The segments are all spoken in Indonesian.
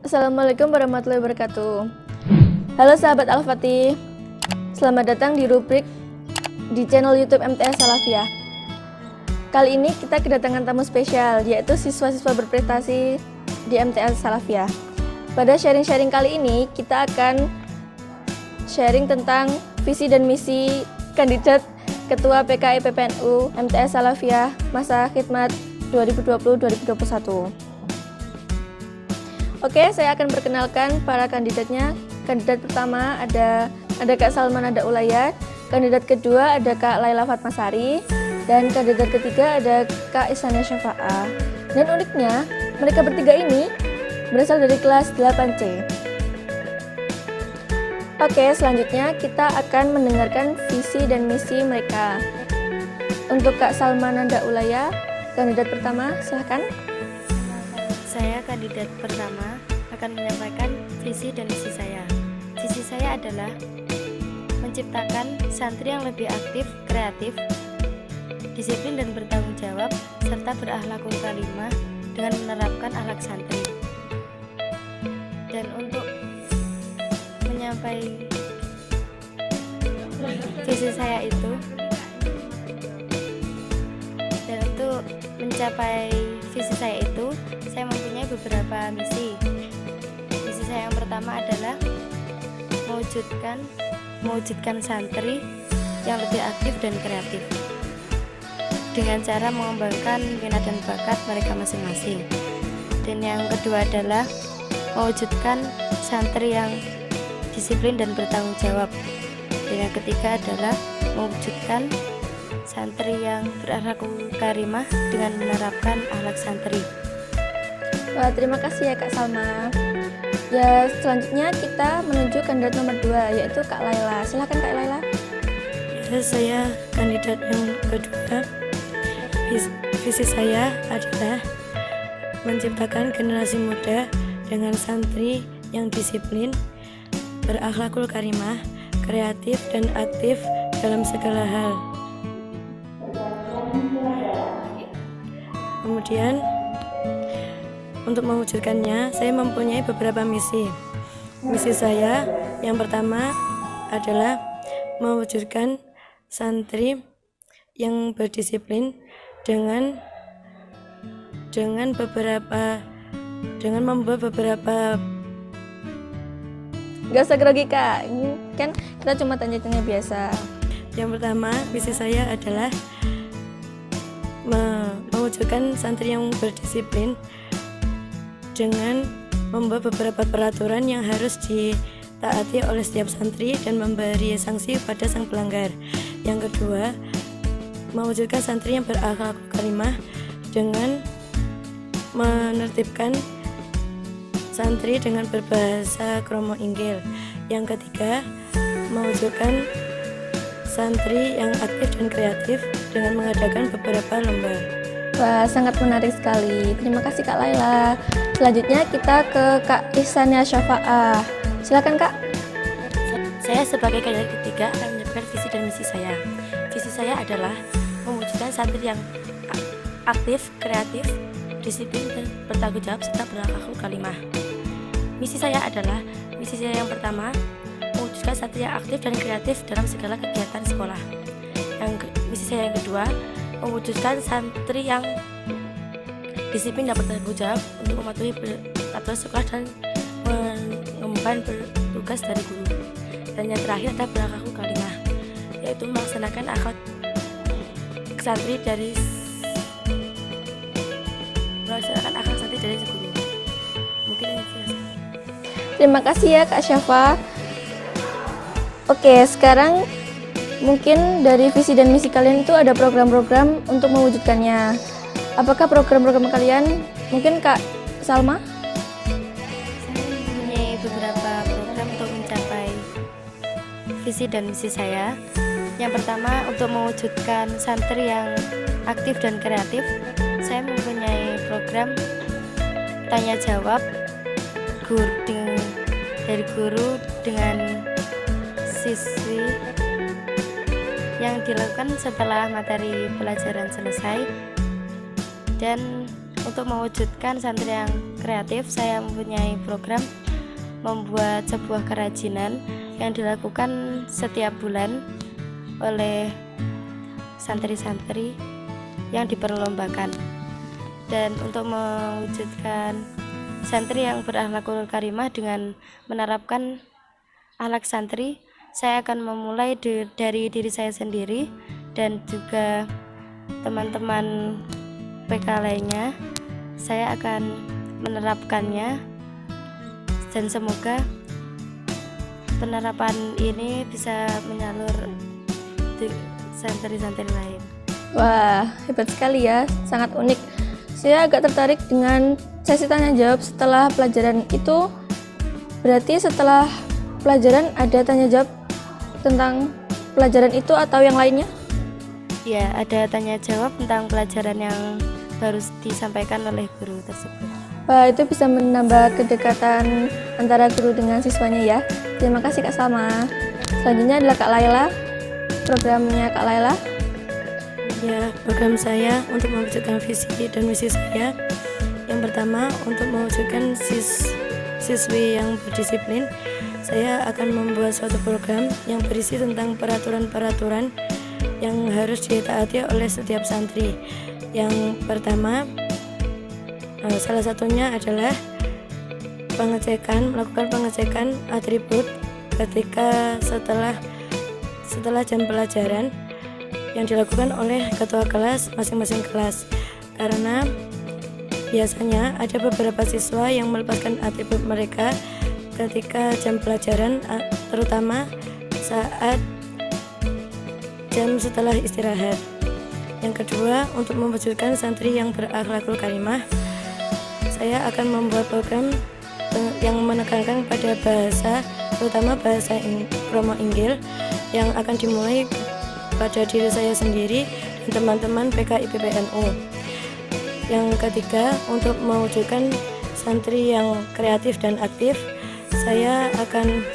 Assalamualaikum warahmatullahi wabarakatuh. Halo sahabat Al-Fatih, selamat datang di rubrik di channel YouTube MTS Salafiyah. Kali ini kita kedatangan tamu spesial, yaitu siswa-siswa berprestasi di MTS Salafiyah. Pada sharing-sharing kali ini, kita akan sharing tentang visi dan misi kandidat Ketua PKI PPNU MTS Salafiyah masa khidmat 2020-2021. Oke, saya akan perkenalkan para kandidatnya. Kandidat pertama ada Kak Salma Nada Ulayat, kandidat kedua ada Kak Laila Fatmasari, dan kandidat ketiga ada Kak Ihsaniyah Syafa'ah. Dan uniknya, mereka bertiga ini berasal dari kelas 8C. Oke, selanjutnya kita akan mendengarkan visi dan misi mereka. Untuk Kak Salma Nada Ulayat, kandidat pertama, silahkan. Saya kandidat pertama akan menyampaikan visi dan misi saya. Visi saya adalah menciptakan santri yang lebih aktif, kreatif, disiplin dan bertanggung jawab, serta berakhlakul karimah dengan menerapkan akhlak santri. Dan untuk menyampaikan visi saya itu, dan untuk mencapai visi saya itu, saya mempunyai beberapa misi. Misi saya yang pertama adalah mewujudkan santri yang lebih aktif dan kreatif dengan cara mengembangkan minat dan bakat mereka masing-masing. Dan yang kedua adalah mewujudkan santri yang disiplin dan bertanggung jawab. Dan yang ketiga adalah mewujudkan santri yang berakhlakul karimah dengan menerapkan akhlak santri. Wah, terima kasih ya Kak Salma. Ya, selanjutnya kita menuju kandidat nomor 2, yaitu Kak Laila. Silahkan Kak Laila. Ya, saya kandidat yang kedua. Visi saya adalah menciptakan generasi muda dengan santri yang disiplin, berakhlakul karimah, kreatif dan aktif dalam segala hal. Kemudian untuk mewujudkannya, saya mempunyai beberapa misi. Misi saya yang pertama adalah mewujudkan santri yang berdisiplin dengan membawa beberapa. Gak usah grogi Kak, ini kan kita cuma tanya-tanya biasa. Yang pertama, misi saya adalah mewujudkan santri yang berdisiplin dengan membuat beberapa peraturan yang harus ditaati oleh setiap santri dan memberi sanksi pada sang pelanggar. Yang kedua, mewujudkan santri yang berakhlak karimah dengan menertibkan santri dengan berbahasa kromo inggil. Yang ketiga, mewujudkan santri yang aktif dan kreatif dengan mengadakan beberapa lomba. Wah, sangat menarik sekali. Terima kasih Kak Laila. Selanjutnya kita ke Kak Ihsaniyah Syafa'ah. Silakan Kak. Saya sebagai kandidat ketiga akan menyampaikan visi dan misi saya. Visi saya adalah mewujudkan santri yang aktif, kreatif, disiplin dan bertanggung jawab serta berakhlakul karimah. Misi saya yang pertama, mewujudkan santri yang aktif dan kreatif dalam segala kegiatan sekolah. Misi saya yang kedua, mewujudkan santri yang disiplin dan bertanggung jawab untuk mematuhi peraturan sekolah dan mengemban bertugas dari guru. Dan yang terakhir adalah berakhlakul karimah, yaitu melaksanakan akhlak santri dari guru. Mungkin ini saja. Terima kasih ya Kak Syafa. Oke, sekarang mungkin dari visi dan misi kalian itu ada program-program untuk mewujudkannya. Apakah program-program kalian? Mungkin Kak Salma? Saya mempunyai beberapa program untuk mencapai visi dan misi saya. Yang pertama, untuk mewujudkan santri yang aktif dan kreatif, saya mempunyai program tanya jawab dari guru dengan siswi yang dilakukan setelah materi pelajaran selesai. Dan untuk mewujudkan santri yang kreatif, saya mempunyai program membuat sebuah kerajinan yang dilakukan setiap bulan oleh santri-santri yang diperlombakan. Dan untuk mewujudkan santri yang berakhlakul karimah dengan menerapkan akhlak santri, saya akan memulai dari diri saya sendiri dan juga teman-teman PK lainnya. Saya akan menerapkannya dan semoga penerapan ini bisa menyalur di santri-santri lain. Wah, hebat sekali ya, sangat unik. Saya agak tertarik dengan sesi tanya jawab setelah pelajaran itu. Berarti setelah pelajaran ada tanya jawab tentang pelajaran itu atau yang lainnya? Ya, ada tanya jawab tentang pelajaran yang baru disampaikan oleh guru tersebut. Wah, itu bisa menambah kedekatan antara guru dengan siswanya ya. Terima kasih Kak Salma. Selanjutnya adalah Kak Laila. Programnya Kak Laila. Ya, program saya untuk mewujudkan visi dan misi saya. Yang pertama, untuk mewujudkan siswi yang berdisiplin, saya akan membuat suatu program yang berisi tentang peraturan-peraturan yang harus ditaati oleh setiap santri. Yang pertama, salah satunya adalah melakukan pengecekan atribut ketika setelah jam pelajaran yang dilakukan oleh ketua kelas masing-masing kelas, karena biasanya ada beberapa siswa yang melepaskan atribut mereka ketika jam pelajaran, terutama saat jam setelah istirahat. Yang kedua, untuk mewujudkan santri yang berakhlakul karimah, saya akan membuat program yang menekankan pada bahasa, terutama bahasa Romo Inggil, yang akan dimulai pada diri saya sendiri dan teman-teman PK IPPNU. Yang ketiga, untuk mewujudkan santri yang kreatif dan aktif, saya akan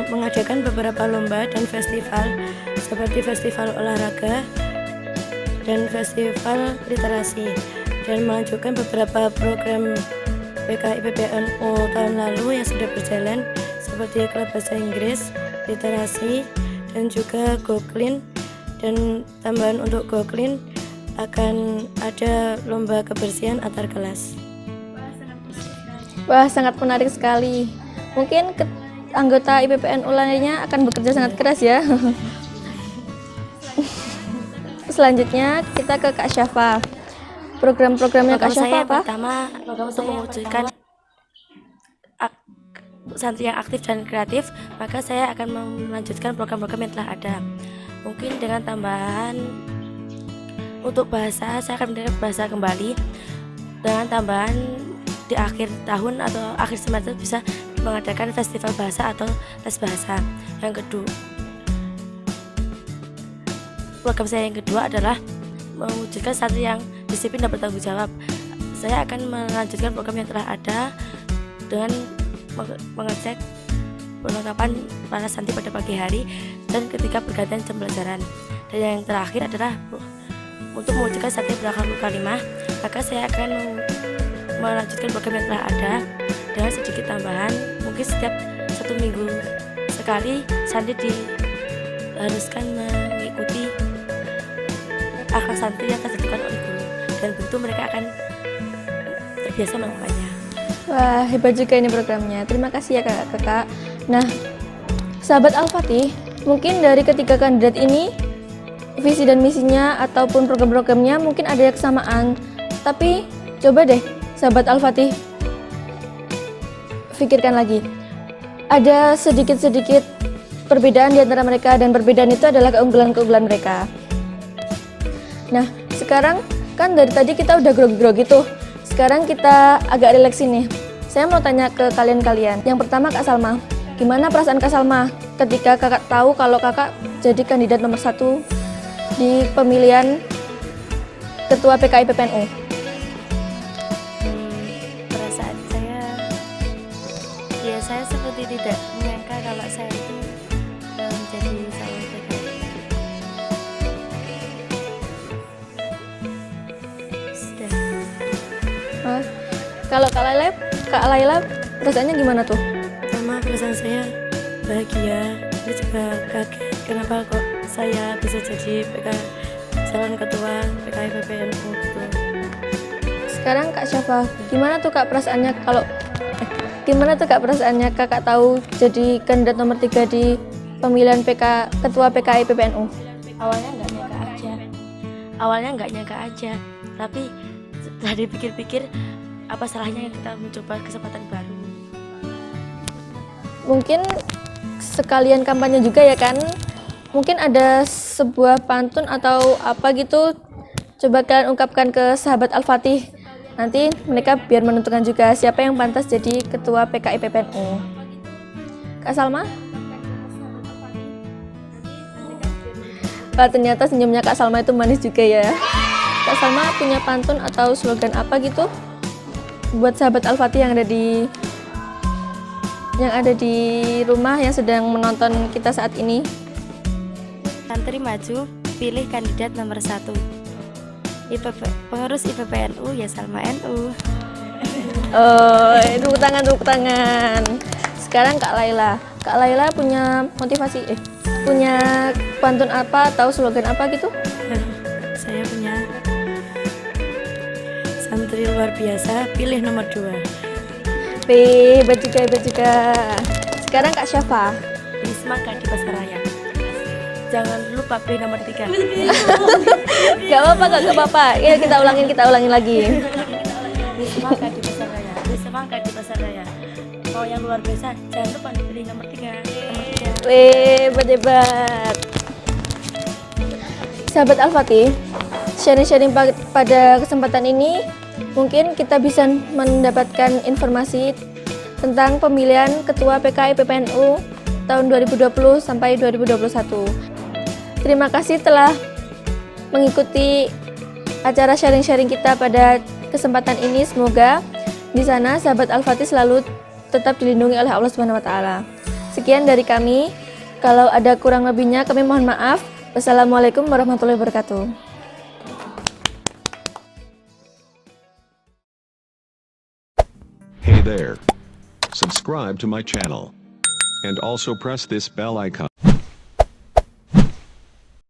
mengadakan beberapa lomba dan festival seperti festival olahraga dan festival literasi, dan melanjutkan beberapa program PK IPPNU tahun lalu yang sudah berjalan seperti klub bahasa Inggris, literasi, dan juga Go Clean. Dan tambahan untuk Go Clean akan ada lomba kebersihan antar kelas. Wah, sangat menarik sekali. Mungkin anggota IPPNU lainnya akan bekerja sangat keras ya. Selanjutnya kita ke Kak Syafa. Program-programnya Kak Program Syafa saya apa? pertama untuk mewujudkan santri yang aktif dan kreatif, maka saya akan melanjutkan program-program yang telah ada. Mungkin dengan tambahan untuk bahasa, saya akan belajar bahasa kembali. Dengan tambahan di akhir tahun atau akhir semester bisa mengadakan festival bahasa atau tes bahasa. Yang kedua, program saya yang kedua adalah mewujudkan santri yang disiplin dan bertanggung jawab. Saya akan melanjutkan program yang telah ada dengan mengecek perlengkapan para santri pada pagi hari dan ketika pergantian jam pelajaran. Dan yang terakhir adalah untuk mewujudkan santri berakhlakul karimah, maka saya akan melanjutkan program yang telah ada dengan sedikit tambahan. Mungkin setiap 1 minggu sekali santri diharuskan mengikuti akhlak santri yang tertentukan oleh guru, dan tentu mereka akan terbiasa melakukannya. Wah, hebat juga ini programnya. Terima kasih ya kakak. Nah, sahabat Al-Fatih, mungkin dari ketiga kandidat ini visi dan misinya ataupun program-programnya mungkin ada yang kesamaan. Tapi coba deh sahabat Al-Fatih pikirkan lagi. Ada sedikit-sedikit perbedaan di antara mereka, dan perbedaan itu adalah keunggulan-keunggulan mereka. Nah, sekarang kan dari tadi kita udah grogi-grogi tuh. Sekarang kita agak rileks nih. Saya mau tanya ke kalian-kalian. Yang pertama Kak Salma. Gimana perasaan Kak Salma ketika kakak tahu kalau kakak jadi kandidat nomor 1 di pemilihan Ketua PK IPPNU? Perasaan saya seperti tidak menyangka kalau saya itu menjadi calon PK. Sudah. Ah, kalau Kak Laila perasaannya gimana tuh? Pertama perasaan saya bahagia, terus juga kaget kenapa kok saya bisa jadi calon ketua PKI PPNU gitu. Sekarang Kak Syafa, gimana tuh Kak perasaannya Kakak tahu jadi kandidat nomor 3 di pemilihan ketua PKI PPNU? Awalnya nggak nyangka aja, tapi setelah dipikir-pikir apa salahnya kita mencoba kesempatan baru. Mungkin sekalian kampanye juga ya kan? Mungkin ada sebuah pantun atau apa gitu, coba kalian ungkapkan ke sahabat Al-Fatih. Nanti mereka biar menentukan juga siapa yang pantas jadi ketua PKI PPNU. Kak Salma? Wah, ternyata senyumnya Kak Salma itu manis juga ya. Kak Salma punya pantun atau slogan apa gitu buat sahabat Al-Fatih yang ada di rumah yang sedang menonton kita saat ini? Santri maju, pilih kandidat nomor 1. Pengurus IPPNU ya Salma NU. Oh, tepuk tangan. Sekarang Kak Laila punya punya pantun apa atau slogan apa gitu? Saya punya santri luar biasa, pilih nomor 2. Hebat juga. Sekarang Kak Syafa. Semangat di Pasaraya. Jangan lupa pilih nomor 3. Gak apa-apa. Ya kita ulangin lagi. Semangat di Pasaraya. Semangat di Pasaraya. Kalau yang luar biasa, jangan lupa pilih nomor 3. Hebat. Sahabat Al-Fatih, sharing-sharing pada kesempatan ini mungkin kita bisa mendapatkan informasi tentang pemilihan Ketua PKI PPNU tahun 2020 sampai 2021. Terima kasih telah mengikuti acara sharing-sharing kita pada kesempatan ini. Semoga di sana sahabat Al-Fatih selalu tetap dilindungi oleh Allah Subhanahu wa taala. Sekian dari kami. Kalau ada kurang lebihnya kami mohon maaf. Wassalamualaikum warahmatullahi wabarakatuh. Hey there. Subscribe to my channel. And also press this bell icon.